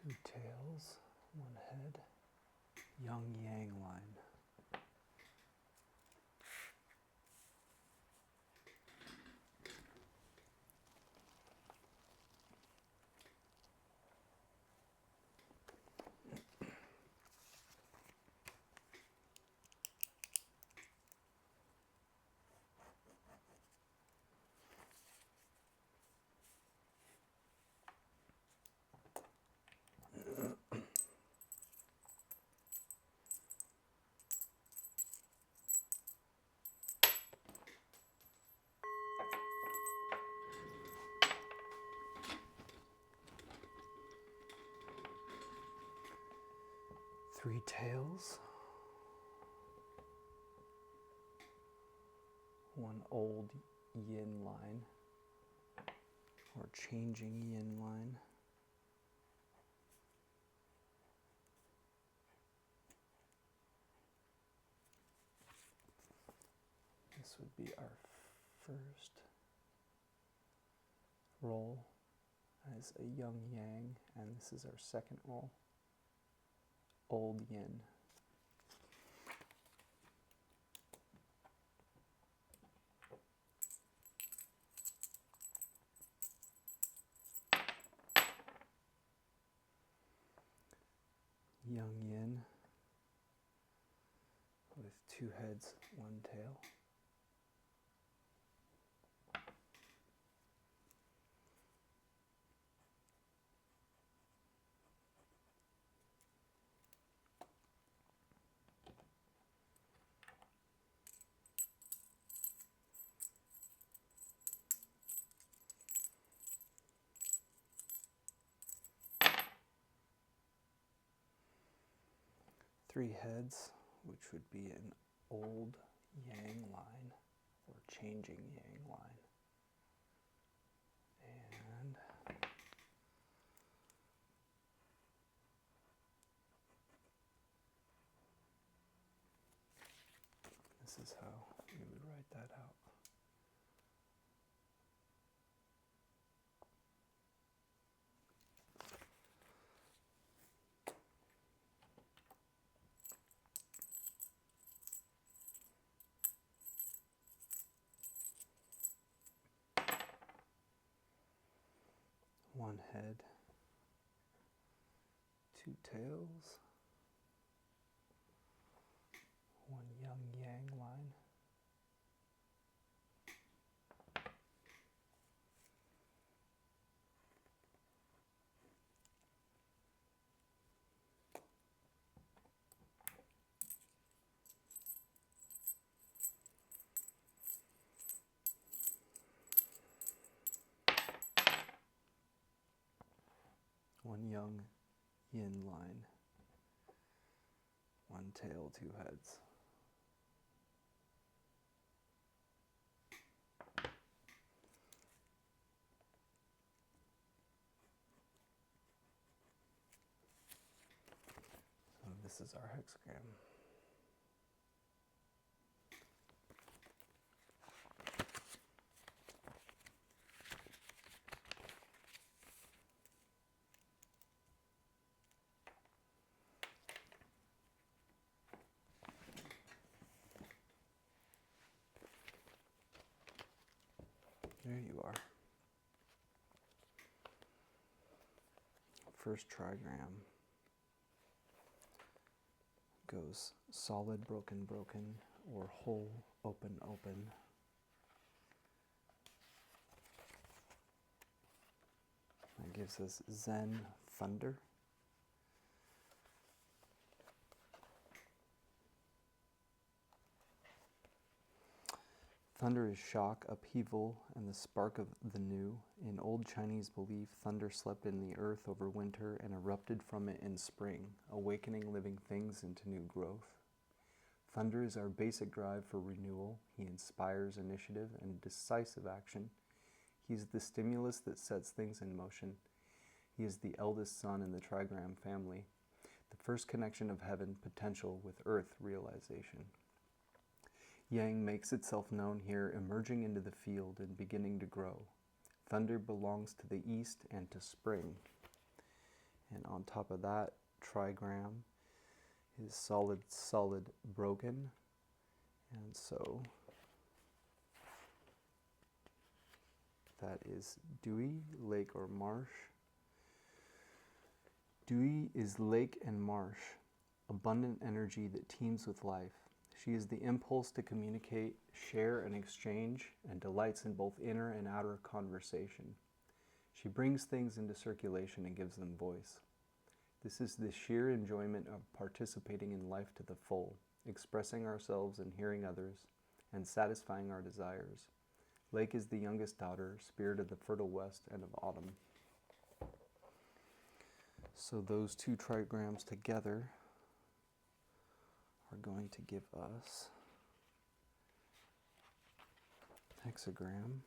2 tails, 1 head, yang-yang line. Three tails, 1 old yin line, or changing yin line. This would be our first roll as a young yang, and this is our second roll, old yin. Young yin with 2 heads, 1 tail. Three heads, which would be an old yang line or changing yang line. And this is how we would write that out. One head, 2 tails, 1 young yang line. One young yin line, 1 tail, 2 heads. So this is our hexagram. There you are. First trigram goes solid, broken, broken, or whole, open, open. That gives us Zen, thunder. Thunder is shock, upheaval, and the spark of the new. In old Chinese belief, thunder slept in the earth over winter and erupted from it in spring, awakening living things into new growth. Thunder is our basic drive for renewal. He inspires initiative and decisive action. He is the stimulus that sets things in motion. He is the eldest son in the trigram family, the first connection of heaven potential with earth realization. Yang makes itself known here, emerging into the field and beginning to grow. Thunder belongs to the east and to spring. And on top of that trigram is solid, solid, broken. And so that is dewy, lake or marsh. Dewy is lake and marsh, abundant energy that teems with life. She is the impulse to communicate, share, and exchange, and delights in both inner and outer conversation. She brings things into circulation and gives them voice. This is the sheer enjoyment of participating in life to the full, expressing ourselves and hearing others, and satisfying our desires. Lake is the youngest daughter, spirit of the fertile west and of autumn. So those two trigrams together are going to give us hexagram.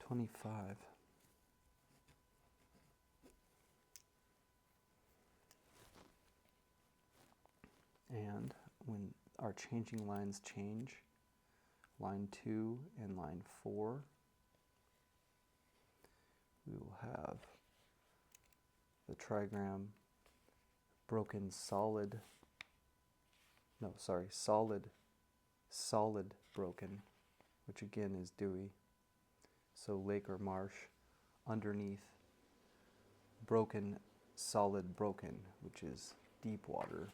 $25. And when our changing lines change, line 2 and line 4, we will have the trigram broken solid, solid broken, which again is dewy. So lake or marsh, underneath broken, solid broken, which is deep water.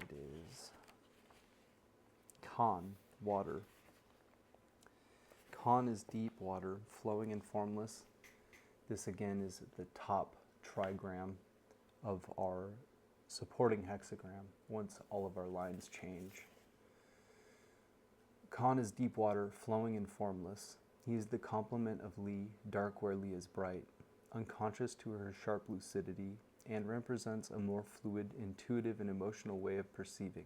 It is Khan, water. Khan is deep water, flowing and formless. This again is the top trigram of our supporting hexagram once all of our lines change. Khan is deep water, flowing and formless. He is the complement of Li, dark where Li is bright, unconscious to her sharp lucidity, and represents a more fluid, intuitive, and emotional way of perceiving.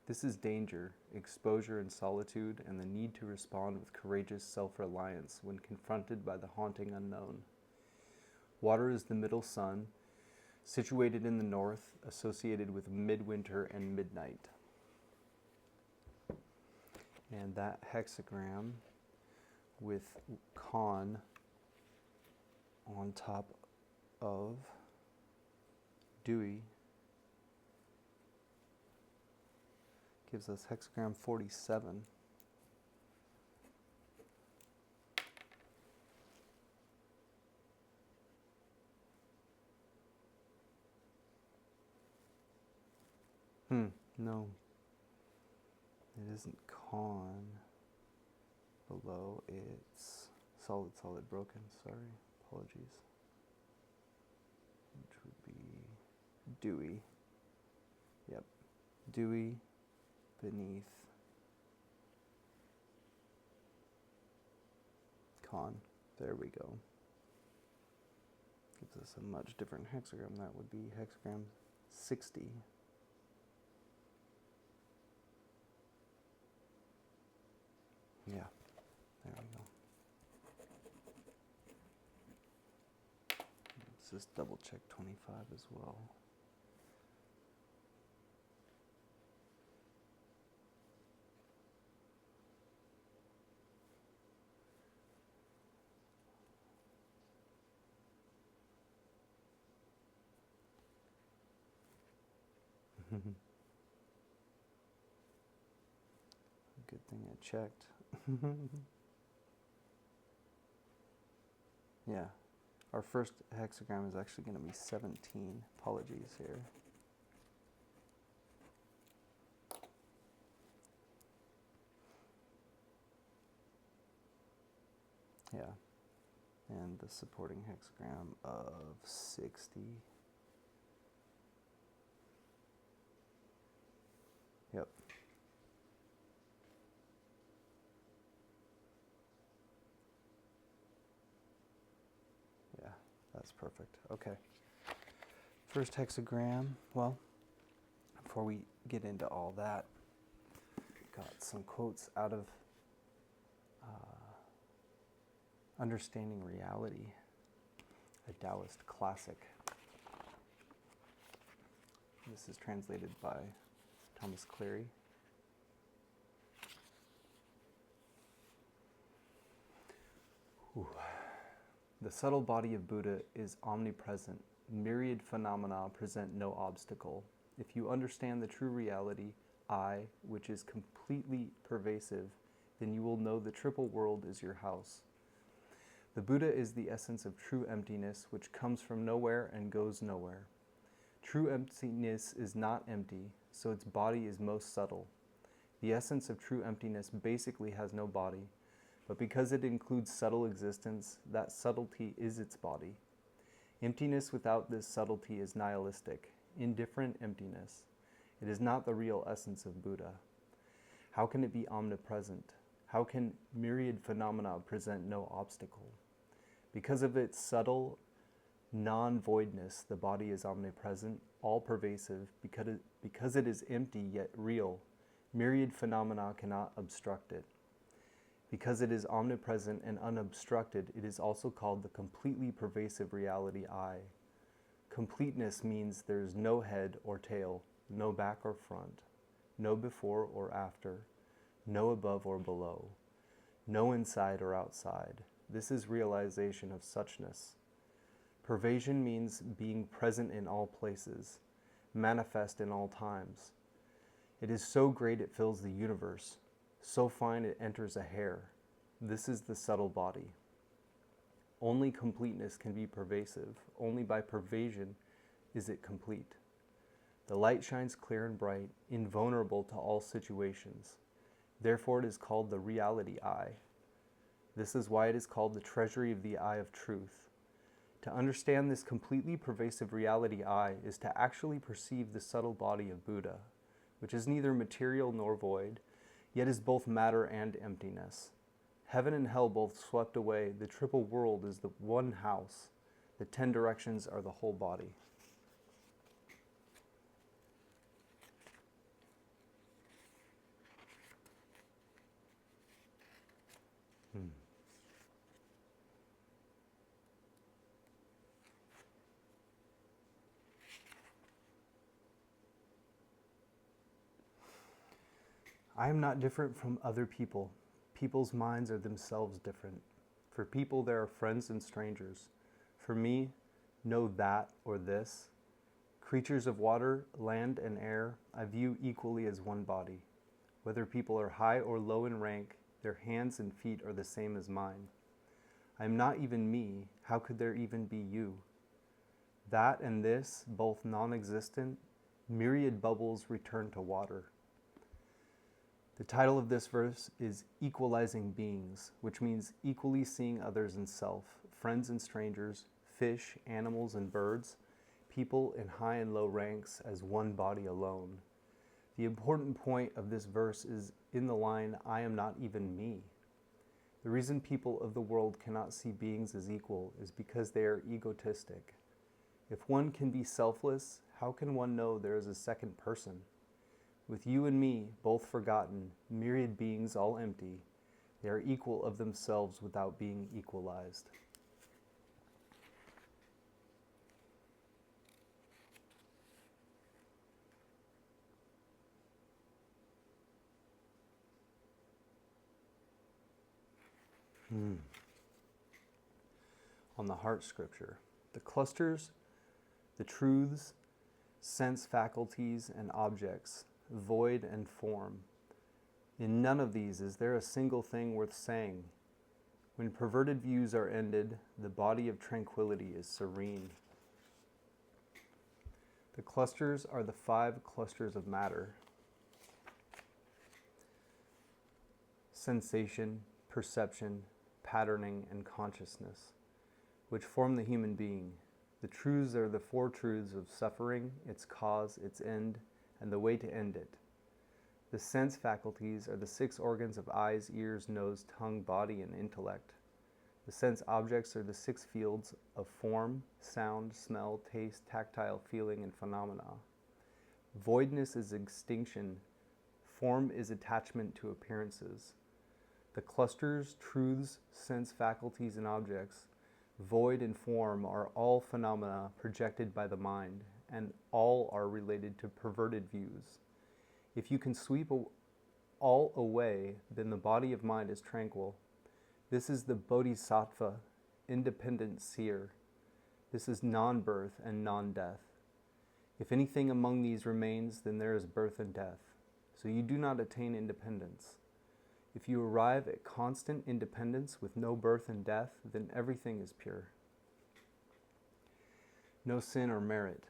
This is danger, exposure and solitude, and the need to respond with courageous self-reliance when confronted by the haunting unknown. Water is the middle sun, situated in the north, associated with midwinter and midnight. And that hexagram with Khan on top of dewy gives us hexagram 47. No, it isn't Khan below, it's solid, solid, broken, sorry, apologies, which would be dewy. Yep, dewy beneath Khan. There we go. Gives us a much different hexagram. That would be hexagram 60. Yeah, there we go. Let's just double check 25 as well. Good thing I checked. Yeah, our first hexagram is actually going to be 17. Apologies here. Yeah, and the supporting hexagram of 60. Yep. Yeah, that's perfect. Okay. First hexagram, well, before we get into all that, got some quotes out of Understanding Reality, a Taoist classic. This is translated by Thomas Cleary. The subtle body of Buddha is omnipresent. Myriad phenomena present no obstacle. If you understand the true reality, I, which is completely pervasive, then you will know the triple world is your house. The Buddha is the essence of true emptiness, which comes from nowhere and goes nowhere. True emptiness is not empty, so its body is most subtle. The essence of true emptiness basically has no body, but because it includes subtle existence, that subtlety is its body. Emptiness without this subtlety is nihilistic, indifferent emptiness. It is not the real essence of Buddha. How can it be omnipresent? How can myriad phenomena present no obstacle? Because of its subtle non-voidness, the body is omnipresent, all-pervasive, because it is empty yet real. Myriad phenomena cannot obstruct it. Because it is omnipresent and unobstructed, it is also called the completely pervasive reality I. Completeness means there is no head or tail, no back or front, no before or after, no above or below, no inside or outside. This is realization of suchness. Pervasion means being present in all places, manifest in all times. It is so great it fills the universe, so fine it enters a hair. This is the subtle body. Only completeness can be pervasive. Only by pervasion is it complete. The light shines clear and bright, invulnerable to all situations. Therefore it is called the reality I. This is why it is called the treasury of the eye of truth. To understand this completely pervasive reality I is to actually perceive the subtle body of Buddha, which is neither material nor void, yet is both matter and emptiness. Heaven and hell both swept away, the triple world is the one house, the 10 directions are the whole body. I am not different from other people. People's minds are themselves different. For people, there are friends and strangers. For me, no that or this. Creatures of water, land, and air, I view equally as one body. Whether people are high or low in rank, their hands and feet are the same as mine. I am not even me. How could there even be you? That and this, both non-existent, myriad bubbles return to water. The title of this verse is Equalizing Beings, which means equally seeing others and self, friends and strangers, fish, animals and birds, people in high and low ranks as one body alone. The important point of this verse is in the line, I am not even me. The reason people of the world cannot see beings as equal is because they are egotistic. If one can be selfless, how can one know there is a second person? With you and me, both forgotten, myriad beings all empty, they are equal of themselves without being equalized. On the heart scripture, the clusters, the truths, sense faculties, and objects, void and form. In none of these is there a single thing worth saying. When perverted views are ended, the body of tranquility is serene. The clusters are the 5 clusters of matter: sensation, perception, patterning, and consciousness, which form the human being. The truths are the 4 truths of suffering, its cause, its end, and the way to end it. The sense faculties are the 6 organs of eyes, ears, nose, tongue, body, and intellect. The sense objects are the 6 fields of form, sound, smell, taste, tactile, feeling, and phenomena. Voidness is extinction. Form is attachment to appearances. The clusters, truths, sense faculties, and objects, void and form, are all phenomena projected by the mind, and all are related to perverted views. If you can sweep all away, then the body of mind is tranquil. This is the bodhisattva independent seer. This is non-birth and non-death. If anything among these remains, then there is birth and death. So you do not attain independence. If you arrive at constant independence with no birth and death, then everything is pure. No sin or merit.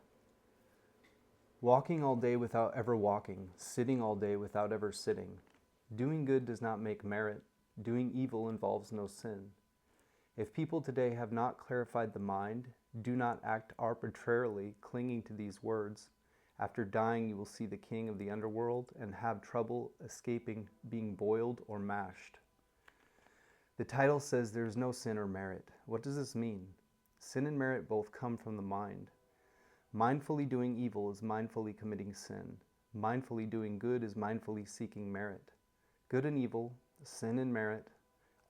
Walking all day without ever walking, sitting all day without ever sitting. Doing good does not make merit. Doing evil involves no sin. If people today have not clarified the mind, do not act arbitrarily, clinging to these words. After dying, you will see the king of the underworld and have trouble escaping being boiled or mashed. The title says there is no sin or merit. What does this mean? Sin and merit both come from the mind. Mindfully doing evil is mindfully committing sin. Mindfully doing good is mindfully seeking merit. Good and evil, sin and merit,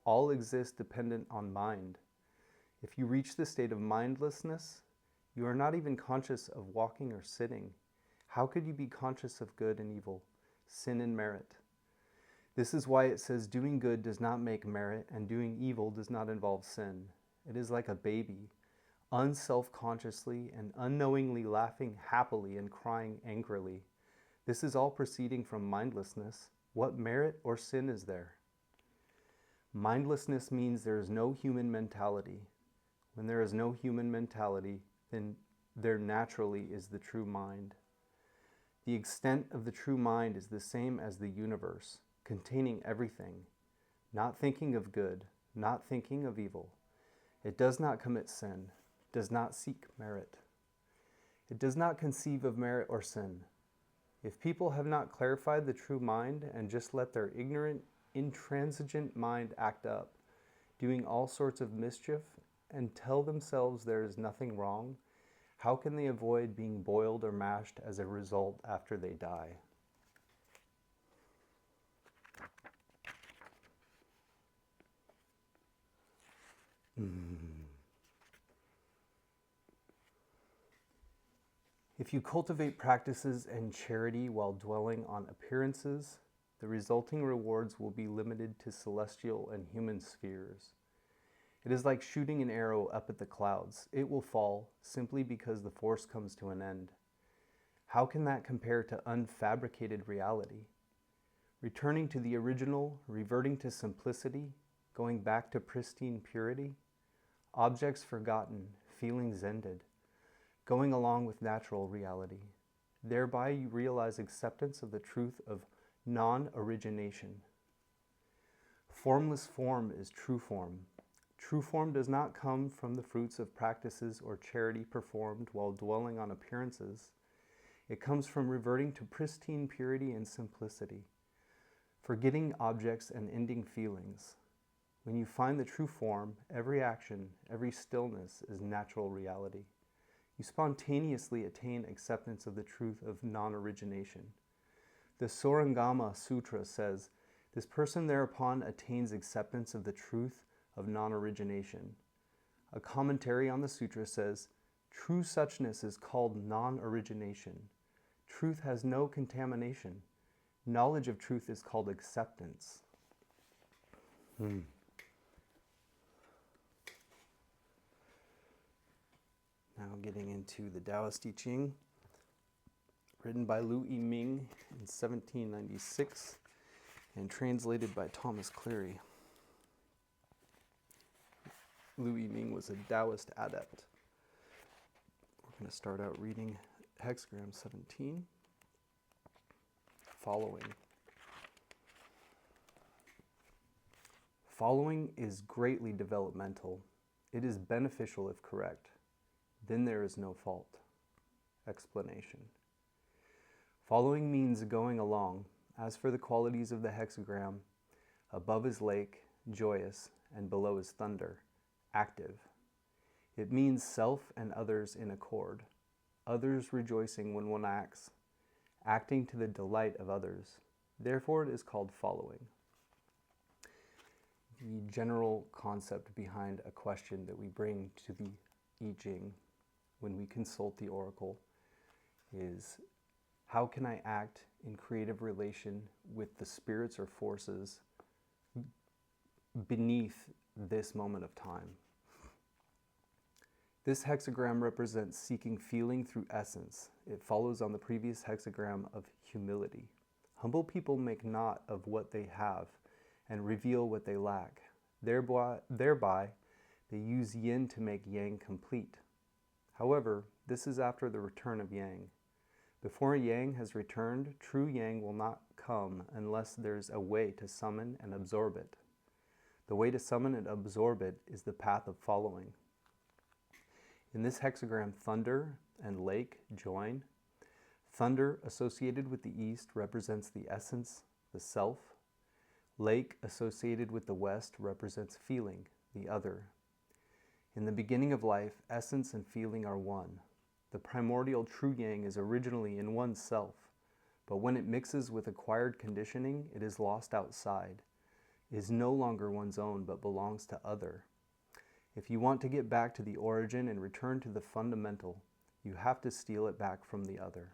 all exist dependent on mind. If you reach the state of mindlessness, you are not even conscious of walking or sitting. How could you be conscious of good and evil, sin and merit? This is why it says doing good does not make merit and doing evil does not involve sin. It is like a baby, unself-consciously and unknowingly laughing happily and crying angrily. This is all proceeding from mindlessness. What merit or sin is there? Mindlessness means there is no human mentality. When there is no human mentality, then there naturally is the true mind. The extent of the true mind is the same as the universe, containing everything, not thinking of good, not thinking of evil. It does not commit sin, does not seek merit. It does not conceive of merit or sin. If people have not clarified the true mind and just let their ignorant, intransigent mind act up, doing all sorts of mischief, and tell themselves there is nothing wrong, how can they avoid being boiled or mashed as a result after they die? If you cultivate practices and charity while dwelling on appearances, the resulting rewards will be limited to celestial and human spheres. It is like shooting an arrow up at the clouds. It will fall simply because the force comes to an end. How can that compare to unfabricated reality? Returning to the original, reverting to simplicity, going back to pristine purity, objects forgotten, feelings ended, going along with natural reality. Thereby you realize acceptance of the truth of non-origination. Formless form is true form. True form does not come from the fruits of practices or charity performed while dwelling on appearances. It comes from reverting to pristine purity and simplicity, forgetting objects and ending feelings. When you find the true form, every action, every stillness is natural reality. You spontaneously attain acceptance of the truth of non-origination. The Sorangama Sutra says, this person thereupon attains acceptance of the truth of non-origination. A commentary on the sutra says, true suchness is called non-origination. Truth has no contamination. Knowledge of truth is called acceptance. Now getting into the Taoist I Ching, written by I-ming in 1796 and translated by Thomas Cleary. I-ming was a Taoist adept. We're going to start out reading Hexagram 17, following. Following is greatly developmental. It is beneficial if correct. Then there is no fault. Explanation. Following means going along. As for the qualities of the hexagram, above is lake, joyous, and below is thunder, active. It means self and others in accord, others rejoicing when one acts, acting to the delight of others. Therefore it is called following. The general concept behind a question that we bring to the I Ching when we consult the oracle is, how can I act in creative relation with the spirits or forces beneath this moment of time? This hexagram represents seeking feeling through essence. It follows on the previous hexagram of humility. Humble people make naught of what they have and reveal what they lack. Thereby, they use yin to make yang complete. However, this is after the return of yang. Before yang has returned, true yang will not come unless there's a way to summon and absorb it. The way to summon and absorb it is the path of following. In this hexagram, thunder and lake join. Thunder, associated with the east, represents the essence, the self. Lake, associated with the west, represents feeling, the other. In the beginning of life, essence and feeling are one. The primordial true yang is originally in oneself, but when it mixes with acquired conditioning, it is lost outside. It is no longer one's own, but belongs to other. If you want to get back to the origin and return to the fundamental, you have to steal it back from the other.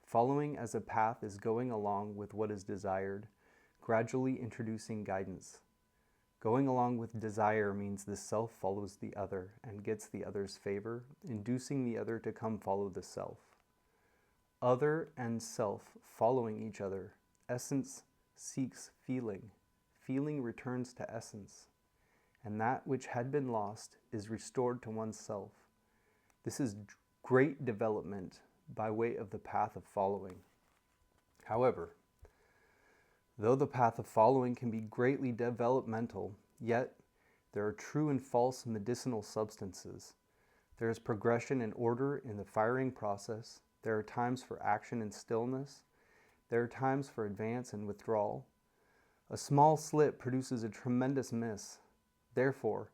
Following as a path is going along with what is desired, gradually introducing guidance. Going along with desire means the self follows the other and gets the other's favor, inducing the other to come follow the self. Other and self following each other. Essence seeks feeling. Feeling returns to essence. And that which had been lost is restored to oneself. This is great development by way of the path of following. However, though the path of following can be greatly developmental, yet there are true and false medicinal substances. There is progression and order in the firing process. There are times for action and stillness. There are times for advance and withdrawal. A small slip produces a tremendous miss. Therefore,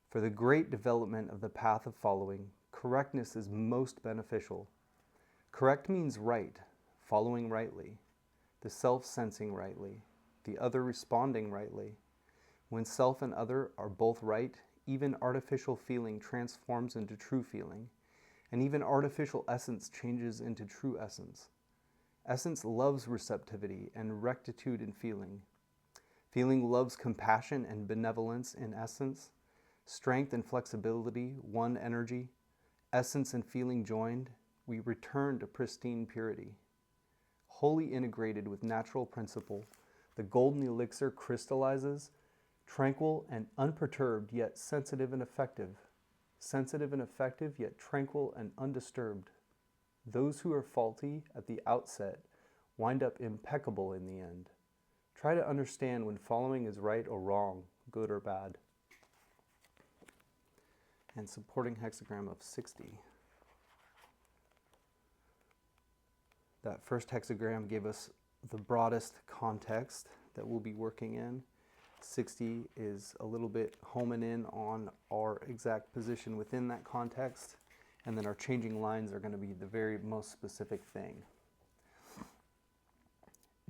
for the great development of the path of following, correctness is most beneficial. Correct means right, following rightly, the self sensing rightly, the other responding rightly. When self and other are both right, even artificial feeling transforms into true feeling, and even artificial essence changes into true essence. Essence loves receptivity and rectitude in feeling. Feeling loves compassion and benevolence in essence, strength and flexibility, one energy. Essence and feeling joined, we return to pristine purity. Wholly integrated with natural principle, the golden elixir crystallizes, tranquil and unperturbed, yet sensitive and effective. Sensitive and effective, yet tranquil and undisturbed. Those who are faulty at the outset wind up impeccable in the end. Try to understand when following is right or wrong, good or bad. And supporting hexagram of 60. That first hexagram gave us the broadest context that we'll be working in. 60 is a little bit homing in on our exact position within that context, and then our changing lines are going to be the very most specific thing.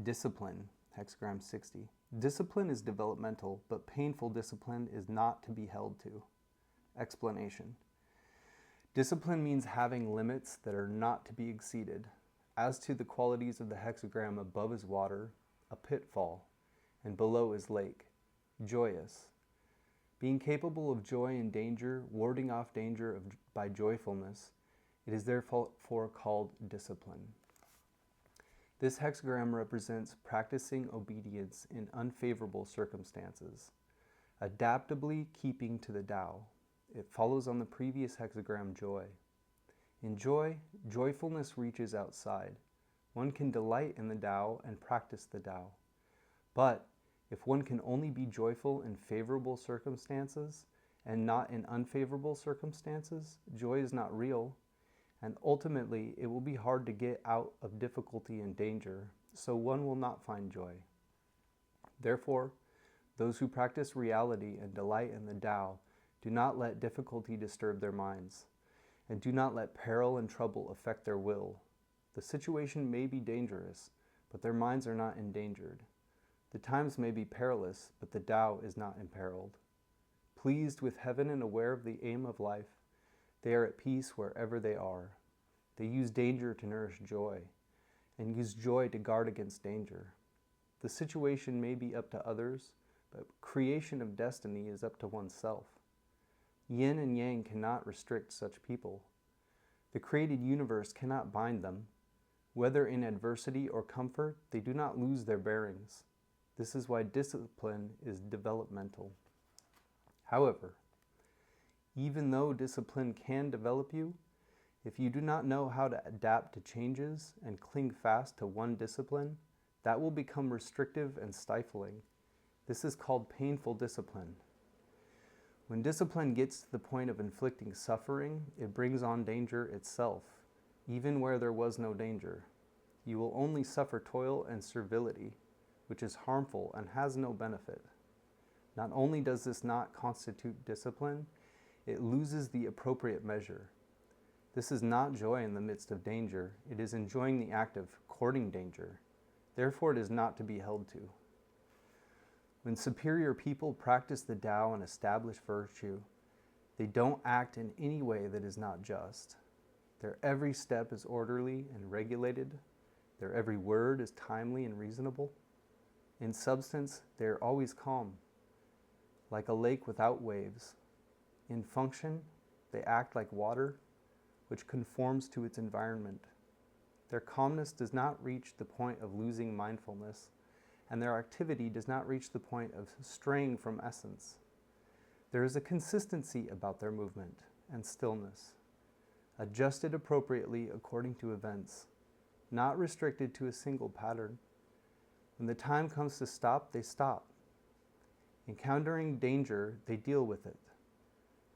Discipline, hexagram 60. Discipline is developmental, but painful discipline is not to be held to. Explanation. Discipline means having limits that are not to be exceeded. As to the qualities of the hexagram, above is water, a pitfall, and below is lake, joyous. Being capable of joy and danger, warding off danger by joyfulness, it is therefore called discipline. This hexagram represents practicing obedience in unfavorable circumstances, adaptably keeping to the Tao. It follows on the previous hexagram, joy. In joy, joyfulness reaches outside. One can delight in the Tao and practice the Tao. But if one can only be joyful in favorable circumstances and not in unfavorable circumstances, joy is not real, and ultimately it will be hard to get out of difficulty and danger, so one will not find joy. Therefore, those who practice reality and delight in the Tao do not let difficulty disturb their minds, and do not let peril and trouble affect their will. The situation may be dangerous, but their minds are not endangered. The times may be perilous, but the Tao is not imperiled. Pleased with heaven and aware of the aim of life, they are at peace wherever they are. They use danger to nourish joy, and use joy to guard against danger. The situation may be up to others, but creation of destiny is up to oneself. Yin and yang cannot restrict such people. The created universe cannot bind them. Whether in adversity or comfort, they do not lose their bearings. This is why discipline is developmental. However, even though discipline can develop you, if you do not know how to adapt to changes and cling fast to one discipline, that will become restrictive and stifling. This is called painful discipline. When discipline gets to the point of inflicting suffering, it brings on danger itself, even where there was no danger. You will only suffer toil and servility, which is harmful and has no benefit. Not only does this not constitute discipline, it loses the appropriate measure. This is not joy in the midst of danger. It is enjoying the act of courting danger. Therefore, it is not to be held to. When superior people practice the Tao and establish virtue, they don't act in any way that is not just. Their every step is orderly and regulated. Their every word is timely and reasonable. In substance, they are always calm, like a lake without waves. In function, they act like water, which conforms to its environment. Their calmness does not reach the point of losing mindfulness, and their activity does not reach the point of straying from essence. There is a consistency about their movement and stillness, adjusted appropriately according to events, not restricted to a single pattern. When the time comes to stop, they stop. Encountering danger, they deal with it.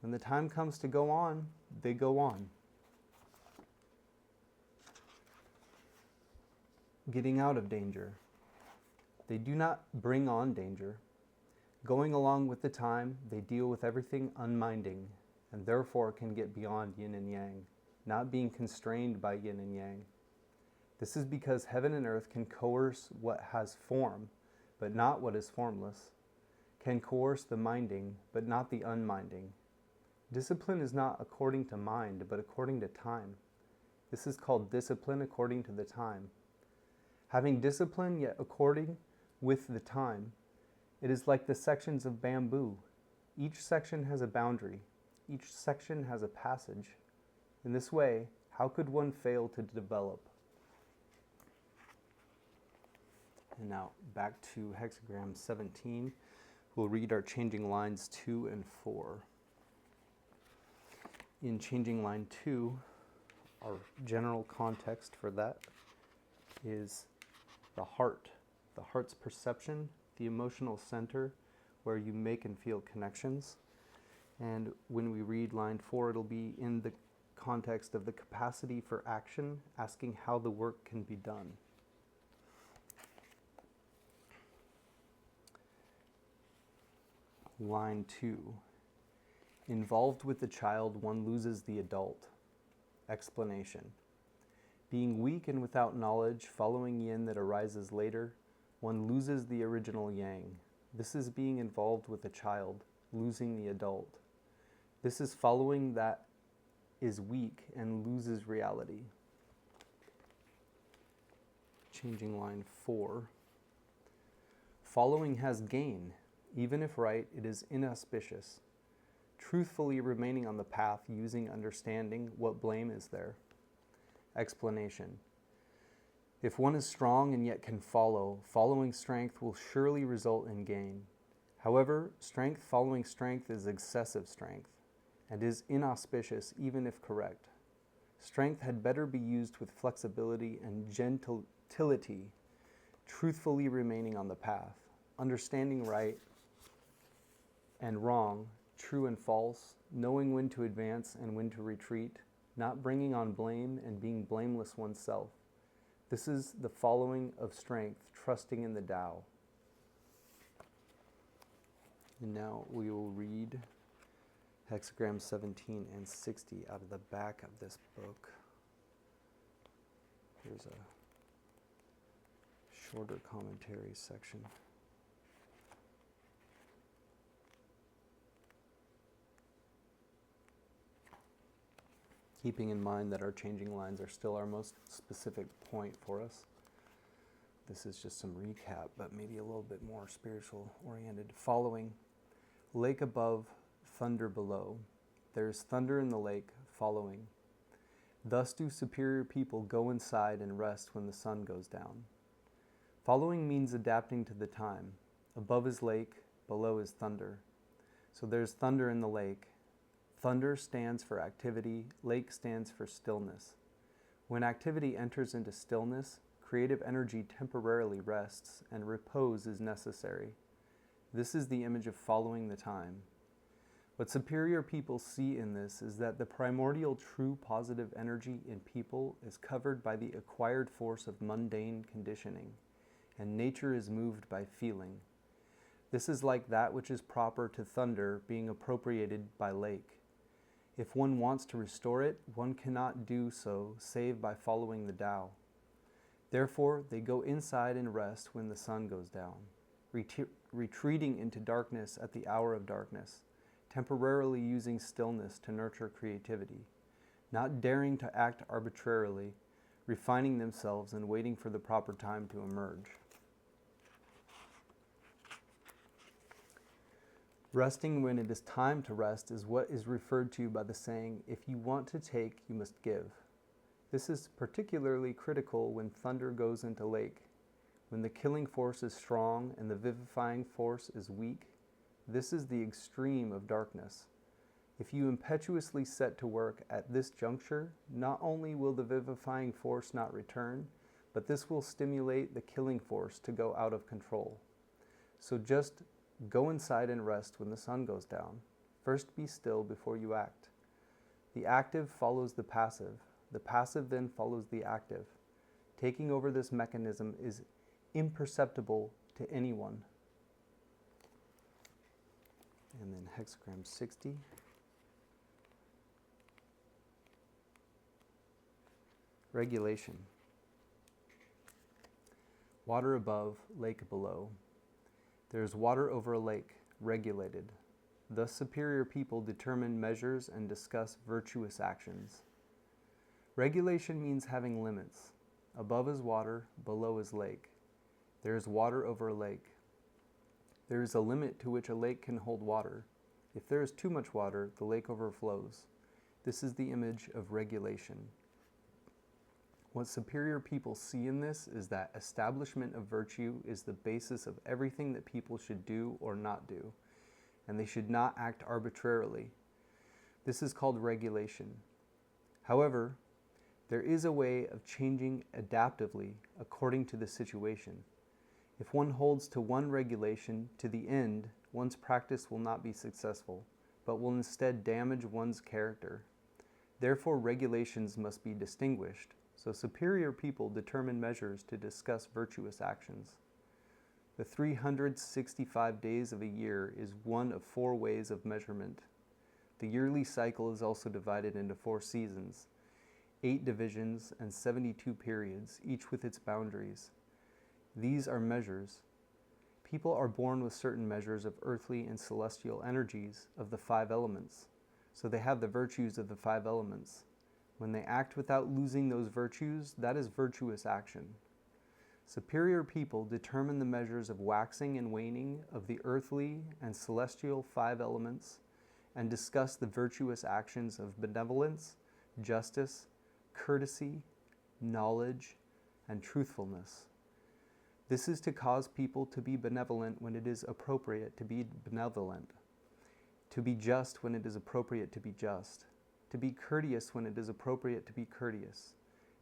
When the time comes to go on, they go on. Getting out of danger. They do not bring on danger. Going along with the time, they deal with everything unminding, and therefore can get beyond yin and yang, not being constrained by yin and yang. This is because heaven and earth can coerce what has form, but not what is formless, can coerce the minding, but not the unminding. Discipline is not according to mind, but according to time. This is called discipline according to the time. Having discipline yet according with the time, it is like the sections of bamboo. Each section has a boundary. Each section has a passage. In this way, how could one fail to develop? And now back to hexagram 17. We'll read our changing lines 2 and 4. In changing line 2, our general context for that is the heart's perception, the emotional center where you make and feel connections. And when we read line 4, it'll be in the context of the capacity for action, asking how the work can be done. Line 2. Involved with the child, one loses the adult. Explanation. Being weak and without knowledge, following yin that arises later, one loses the original yang. This is being involved with the child, losing the adult. This is following that is weak and loses reality. Changing line 4. Following has gain. Even if right, it is inauspicious. Truthfully remaining on the path, using understanding, what blame is there? Explanation. If one is strong and yet can follow, following strength will surely result in gain. However, strength following strength is excessive strength, and is inauspicious even if correct. Strength had better be used with flexibility and gentility, truthfully remaining on the path, understanding right and wrong, true and false, knowing when to advance and when to retreat, not bringing on blame and being blameless oneself. This is the following of strength, trusting in the Tao. And now we will read hexagrams 17 and 60 out of the back of this book. There's a shorter commentary section. Keeping in mind that our changing lines are still our most specific point for us. This is just some recap, but maybe a little bit more spiritual oriented. Following, lake above, thunder below. there is thunder in the lake, following. Thus do superior people go inside and rest when the sun goes down. Following means adapting to the time. Above is lake, below is thunder. So there's thunder in the lake. Thunder stands for activity, lake stands for stillness. When activity enters into stillness, creative energy temporarily rests and repose is necessary. This is the image of following the time. What superior people see in this is that the primordial true positive energy in people is covered by the acquired force of mundane conditioning, and nature is moved by feeling. This is like that which is proper to thunder being appropriated by lake. If one wants to restore it, one cannot do so save by following the Tao. Therefore, they go inside and rest when the sun goes down, retreating into darkness at the hour of darkness, temporarily using stillness to nurture creativity, not daring to act arbitrarily, refining themselves and waiting for the proper time to emerge. Resting when it is time to rest is what is referred to by the saying, if you want to take, you must give. This is particularly critical when thunder goes into lake. When the killing force is strong and the vivifying force is weak, this is the extreme of darkness. If you impetuously set to work at this juncture, not only will the vivifying force not return, but this will stimulate the killing force to go out of control. So just go inside and rest when the sun goes down. First be still before you act. The active follows the passive. The passive then follows the active. Taking over this mechanism is imperceptible to anyone. And then hexagram 60. Regulation. Water above, lake below. There is water over a lake, regulated. Thus superior people determine measures and discuss virtuous actions. Regulation means having limits. Above is water, below is lake. There is water over a lake. There is a limit to which a lake can hold water. If there is too much water, the lake overflows. This is the image of regulation. What superior people see in this is that establishment of virtue is the basis of everything that people should do or not do, and they should not act arbitrarily. This is called regulation. However, there is a way of changing adaptably according to the situation. If one holds to one regulation to the end, one's practice will not be successful, but will instead damage one's character. Therefore, regulations must be distinguished. So superior people determine measures to discuss virtuous actions. The 365 days of a year is one of 4 ways of measurement. The yearly cycle is also divided into 4 seasons, 8 divisions, and 72 periods, each with its boundaries. These are measures. People are born with certain measures of earthly and celestial energies of the 5 elements, so they have the virtues of the 5 elements. When they act without losing those virtues, that is virtuous action. Superior people determine the measures of waxing and waning of the earthly and celestial 5 elements and discuss the virtuous actions of benevolence, justice, courtesy, knowledge, and truthfulness. This is to cause people to be benevolent when it is appropriate to be benevolent, to be just when it is appropriate to be just, to be courteous when it is appropriate to be courteous,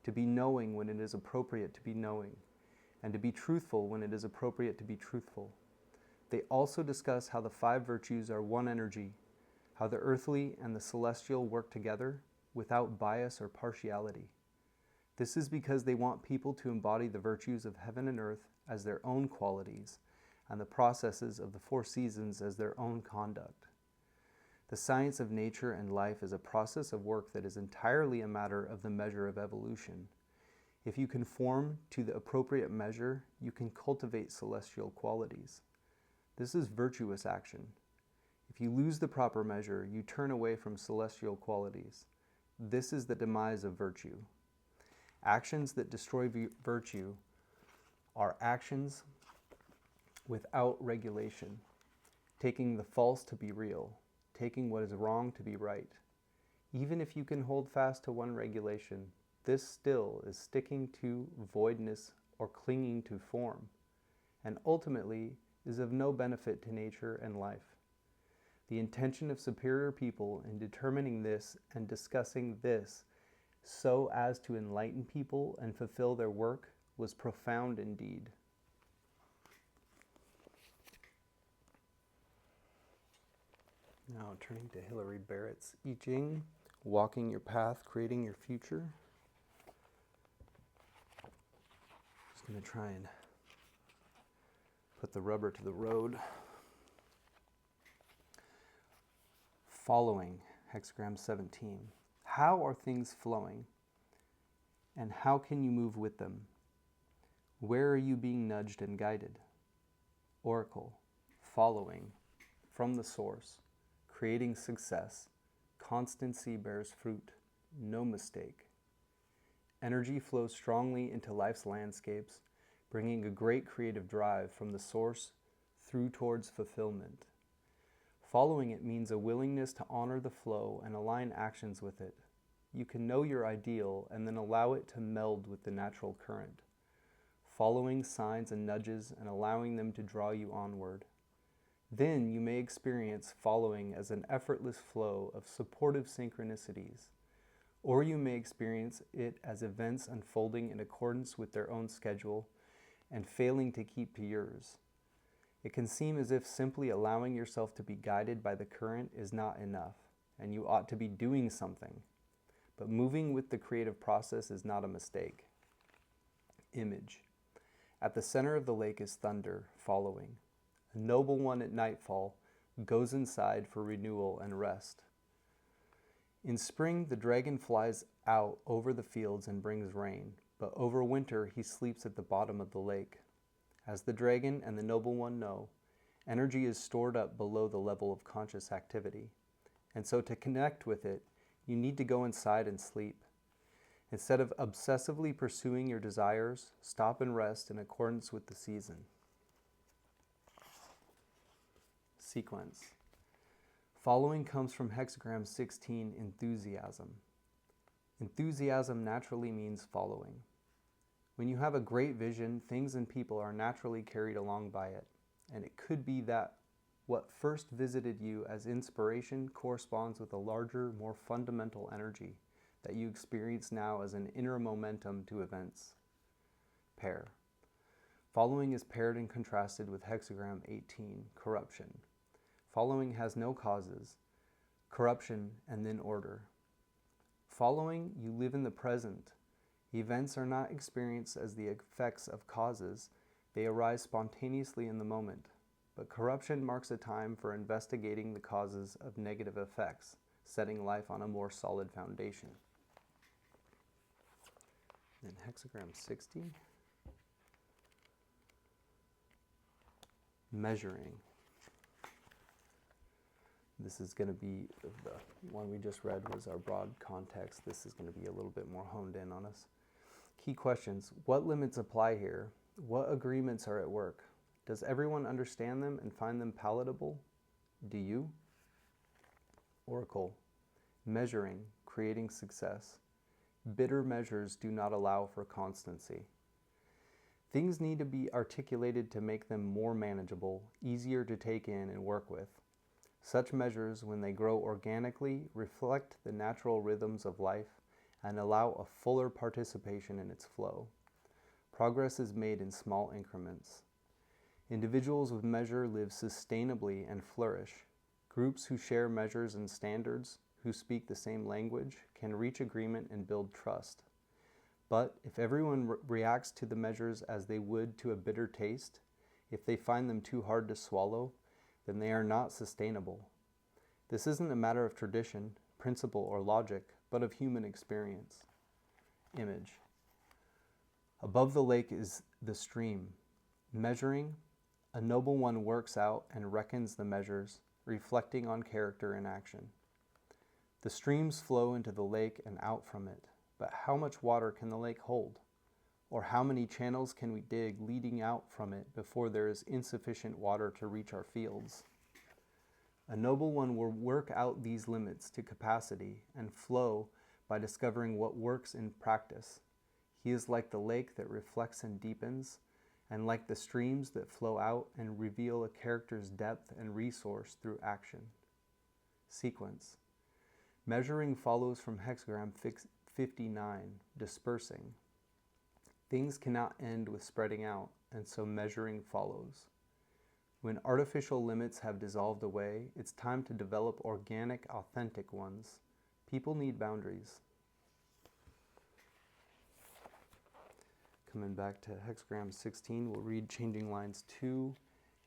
to be knowing when it is appropriate to be knowing, and to be truthful when it is appropriate to be truthful. They also discuss how the 5 virtues are one energy, how the earthly and the celestial work together without bias or partiality. This is because they want people to embody the virtues of heaven and earth as their own qualities, and the processes of the 4 seasons as their own conduct. The science of nature and life is a process of work that is entirely a matter of the measure of evolution. If you conform to the appropriate measure, you can cultivate celestial qualities. This is virtuous action. If you lose the proper measure, you turn away from celestial qualities. This is the demise of virtue. Actions that destroy virtue are actions without regulation, taking the false to be real, taking what is wrong to be right, Even if you can hold fast to one regulation, this still is sticking to voidness or clinging to form, and ultimately is of no benefit to nature and life. The intention of superior people in determining this and discussing this so as to enlighten people and fulfill their work was profound indeed. Now turning to Hilary Barrett's I Ching, Walking Your Path, Creating Your Future. Just going to try and put the rubber to the road. Following, hexagram 17. How are things flowing? And how can you move with them? Where are you being nudged and guided? Oracle, following, from the source, creating success, constancy bears fruit, no mistake. Energy flows strongly into life's landscapes, bringing a great creative drive from the source through towards fulfillment. Following it means a willingness to honor the flow and align actions with it. You can know your ideal and then allow it to meld with the natural current. Following signs and nudges and allowing them to draw you onward. Then you may experience following as an effortless flow of supportive synchronicities, or you may experience it as events unfolding in accordance with their own schedule and failing to keep to yours. It can seem as if simply allowing yourself to be guided by the current is not enough, and you ought to be doing something. But moving with the creative process is not a mistake. Image. At the center of the lake is thunder, following. A noble one at nightfall goes inside for renewal and rest. In spring, the dragon flies out over the fields and brings rain, but over winter he sleeps at the bottom of the lake. As the dragon and the noble one know, energy is stored up below the level of conscious activity, and so to connect with it, you need to go inside and sleep. Instead of obsessively pursuing your desires, stop and rest in accordance with the season. Sequence. Following comes from hexagram 16, enthusiasm. Enthusiasm naturally means following. When you have a great vision, things and people are naturally carried along by it, and it could be that what first visited you as inspiration corresponds with a larger, more fundamental energy that you experience now as an inner momentum to events. Pair. Following is paired and contrasted with hexagram 18, corruption. Following has no causes, corruption, and then order. Following, you live in the present. Events are not experienced as the effects of causes, they arise spontaneously in the moment. But corruption marks a time for investigating the causes of negative effects, setting life on a more solid foundation. Then hexagram 60. Measuring. This is going to be, the one we just read was our broad context. This is going to be a little bit more honed in on us. Key questions. What limits apply here? What agreements are at work? Does everyone understand them and find them palatable? Do you? Oracle. Measuring, creating success. Bitter measures do not allow for constancy. Things need to be articulated to make them more manageable, easier to take in and work with. Such measures, when they grow organically, reflect the natural rhythms of life and allow a fuller participation in its flow. Progress is made in small increments. Individuals with measure live sustainably and flourish. Groups who share measures and standards, who speak the same language, can reach agreement and build trust. But if everyone reacts to the measures as they would to a bitter taste, if they find them too hard to swallow, then they are not sustainable. This isn't a matter of tradition, principle, or logic, but of human experience. Image. Above the lake is the stream. Measuring, a noble one works out and reckons the measures, reflecting on character and action. The streams flow into the lake and out from it, but how much water can the lake hold? Or how many channels can we dig leading out from it before there is insufficient water to reach our fields? A noble one will work out these limits to capacity and flow by discovering what works in practice. He is like the lake that reflects and deepens, and like the streams that flow out and reveal a character's depth and resource through action. Sequence. Measuring follows from hexagram 59, dispersing. Things cannot end with spreading out, and so measuring follows. When artificial limits have dissolved away, it's time to develop organic, authentic ones. People need boundaries. Coming back to hexagram 16, we'll read changing lines 2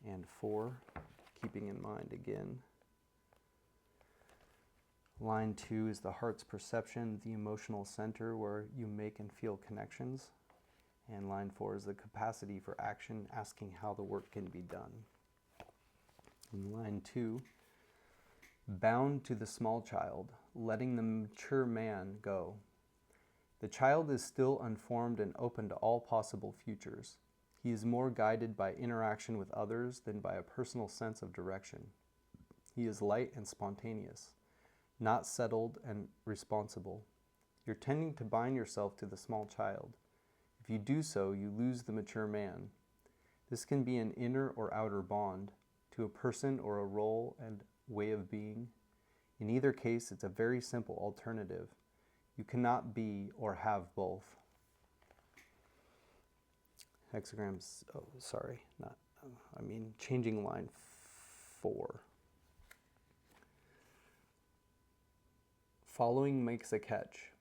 and 4, keeping in mind again. Line 2 is the heart's perception, the emotional center where you make and feel connections. And line 4 is the capacity for action, asking how the work can be done. In line 2, bound to the small child, letting the mature man go. The child is still unformed and open to all possible futures. He is more guided by interaction with others than by a personal sense of direction. He is light and spontaneous, not settled and responsible. You're tending to bind yourself to the small child. If you do so, you lose the mature man. This can be an inner or outer bond, to a person or a role and way of being. In either case, it's a very simple alternative. You cannot be or have both. Changing line 4. Following makes a catch,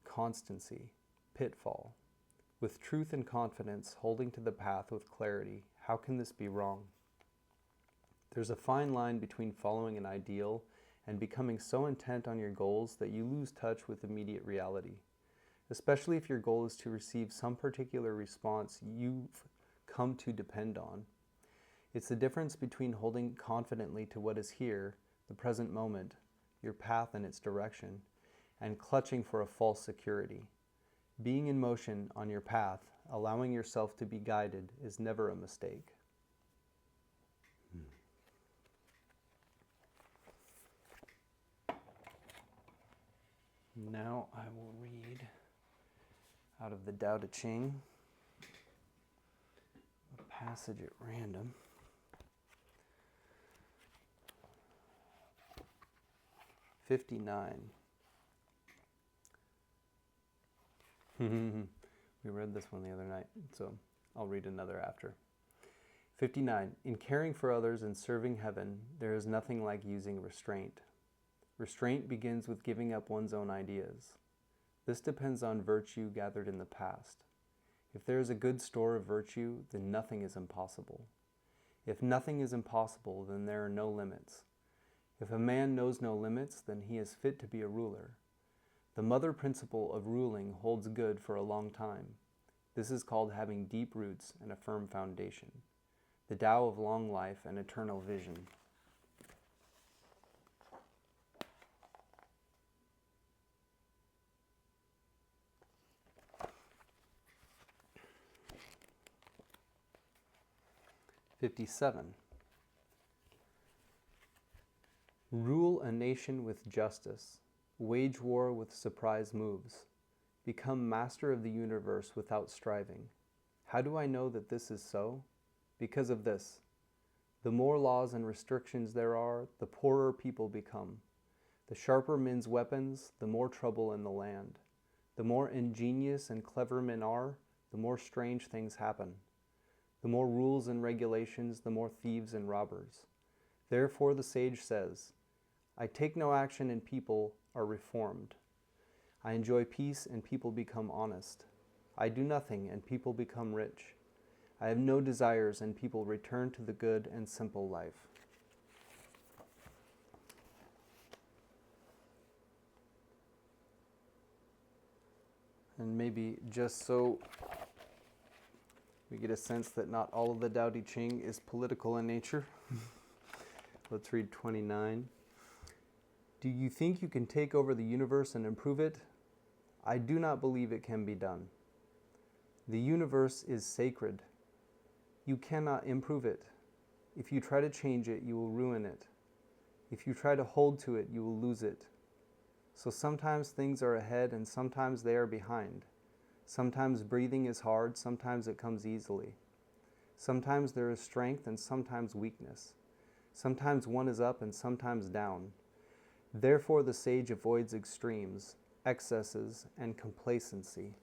constancy, pitfall. With truth and confidence, holding to the path with clarity, how can this be wrong? There's a fine line between following an ideal and becoming so intent on your goals that you lose touch with immediate reality, especially if your goal is to receive some particular response you've come to depend on. It's the difference between holding confidently to what is here, the present moment, your path and its direction, and clutching for a false security. Being in motion on your path, allowing yourself to be guided, is never a mistake. Now I will read out of the Tao Te Ching, a passage at random. '59. We read this one the other night, so I'll read another after. 59. In caring for others and serving heaven, there is nothing like using restraint. Restraint begins with giving up one's own ideas. This depends on virtue gathered in the past. If there is a good store of virtue, then nothing is impossible. If nothing is impossible, then there are no limits. If a man knows no limits, then he is fit to be a ruler. The mother principle of ruling holds good for a long time. This is called having deep roots and a firm foundation. The Tao of long life and eternal vision. '57. Rule a nation with justice. Wage war with surprise moves. Become master of the universe without striving. How do I know that this is so? Because of this. The more laws and restrictions there are, the poorer people become. The sharper men's weapons, the more trouble in the land. The more ingenious and clever men are, the more strange things happen. The more rules and regulations, the more thieves and robbers. Therefore the sage says, I take no action and people are reformed. I enjoy peace and people become honest. I do nothing and people become rich. I have no desires and people return to the good and simple life. And maybe just so we get a sense that not all of the Tao Te Ching is political in nature. Let's read 29. Do you think you can take over the universe and improve it? I do not believe it can be done. The universe is sacred. You cannot improve it. If you try to change it, you will ruin it. If you try to hold to it, you will lose it. So sometimes things are ahead and sometimes they are behind. Sometimes breathing is hard, sometimes it comes easily. Sometimes there is strength and sometimes weakness. Sometimes one is up and sometimes down. Therefore the sage avoids extremes, excesses, and complacency.